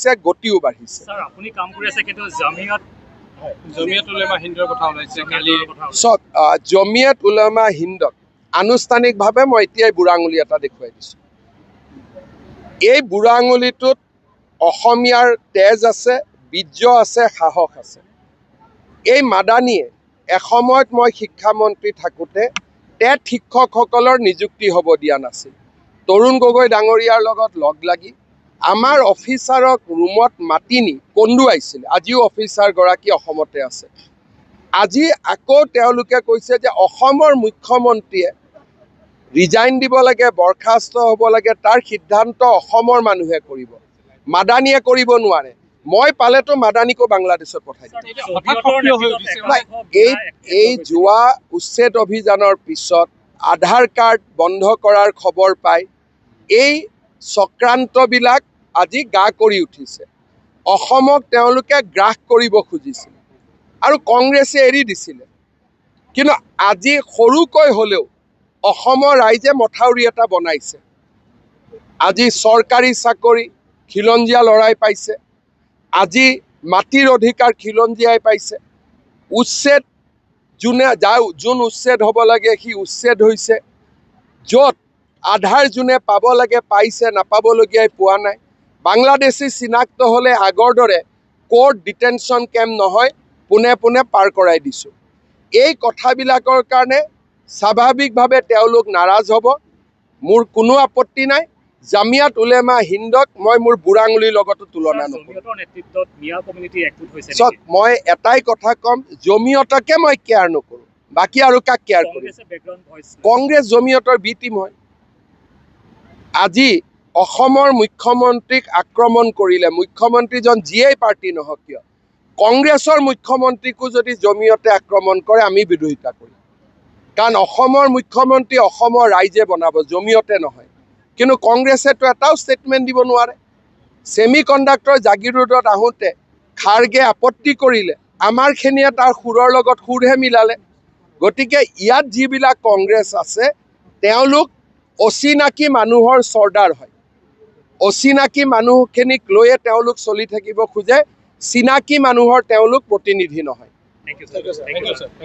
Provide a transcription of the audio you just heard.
বাঢ়িছে, গতিও বাঢ়িছে। জমিয়ত উলেমা হিন্দক আনুষ্ঠানিকভাৱে মই এতিয়াই বুঢ়া আঙুলি এটা দেখুৱাই দিছোঁ। এই বুঢ়া আঙুলিটোত অসমীয়াৰ তেজ আছে, বীৰ্য আছে, সাহস আছে। এই মাদানীয়ে এসময়ত মই শিক্ষামন্ত্ৰী থাকোঁতে টেট শিক্ষকসকলৰ নিযুক্তি হ'ব দিয়া নাছিল। তৰুণ গগৈ ডাঙৰীয়াৰ লগত লগ লাগি আমাৰ অফিচাৰক ৰুমত মাতি নি কন্দুৱাইছিল। আজিও অফিচাৰগৰাকী অসমতে আছে। আজি আকৌ তেওঁলোকে কৈছে যে অসমৰ মুখ্যমন্ত্ৰীয়ে ৰিজাইন দিব লাগে, বৰখাস্ত হ'ব লাগে, তাৰ সিদ্ধান্ত অসমৰ মানুহে কৰিব, মাদানীয়ে কৰিব নোৱাৰে। মই পালেতো মাদানীকো বাংলাদেশত পঠাই দিম। এই যোৱা উচ্ছেদ অভিযানৰ পিছত আধাৰ কাৰ্ড বন্ধ কৰাৰ খবৰ পাই এই চক্ৰান্তবিলাক আজি গা কৰি উঠিছে। অসমক তেওঁলোকে গ্ৰাস কৰিব খুজিছিল আৰু কংগ্ৰেছে এৰি দিছিলে। কিন্তু আজি সৰুকৈ হ'লেও অসমৰ ৰাইজে মথাউৰি এটা বনাইছে। আজি চৰকাৰী চাকৰি খিলঞ্জীয়া ল'ৰাই পাইছে। আজি মাটিৰ অধিকাৰ খিলঞ্জীয়াই পাইছে। উচ্ছেদ যোন উচ্ছেদ হ'ব লাগে সি উচ্ছেদ হৈছে। য'ত আধাৰ যোনে পাব লাগে পাইছে, নাপাবলগীয়াই পোৱা নাই। বাংলাদেশী চিনাক্ত হ'লে আগৰ দৰে কোৰ্ট ডিটেনশ্যন কেম্প নহয়, পোনে পোনে পাৰ কৰাই দিছোঁ। এই কথাবিলাকৰ কাৰণে স্বাভাৱিকভাৱে তেওঁলোক নাৰাজ হ'ব। মোৰ কোনো আপত্তি নাই। জামিয়াত উলেমা হিন্দক মই মোৰ বুঢ়া আঙুলিৰ লগতো তুলনা নকৰোঁ। মই এটাই কথা ক'ম, জমিয়তকে মই কেয়াৰ নকৰোঁ, বাকী আৰু কাক কেয়াৰ কৰিম? কংগ্ৰেছ জমিয়তৰ বি টিম হয়। আজি অসমৰ মুখ্যমন্ত্ৰীক আক্ৰমণ কৰিলে, মুখ্যমন্ত্ৰীজন যিয়েই পাৰ্টি নহওক কিয়, কংগ্ৰেছৰ মুখ্যমন্ত্ৰীকো যদি জমিয়তে আক্ৰমণ কৰে আমি বিৰোধিতা কৰিম। কাৰণ অসমৰ মুখ্যমন্ত্ৰী অসমৰ ৰাইজে বনাব, জমিয়তে নহয়। কিন্তু কংগ্ৰেছেতো এটাও ষ্টেটমেণ্ট দিব নোৱাৰে। ছেমি কণ্ডাক্টৰ জাগিৰোডত আহোঁতে খাৰ্গে আপত্তি কৰিলে, আমাৰখিনিয়ে তাৰ সুৰৰ লগত সুৰহে মিলালে। গতিকে ইয়াত যিবিলাক কংগ্ৰেছ আছে তেওঁলোক অচিনাকি মানুহৰ চৰ্দাৰ হয়। অচিনাকি মানুহখিনিক লৈয়ে তেওঁলোক চলি থাকিব খোজে, চিনাকি মানুহৰ তেওঁলোক প্ৰতিনিধি নহয়।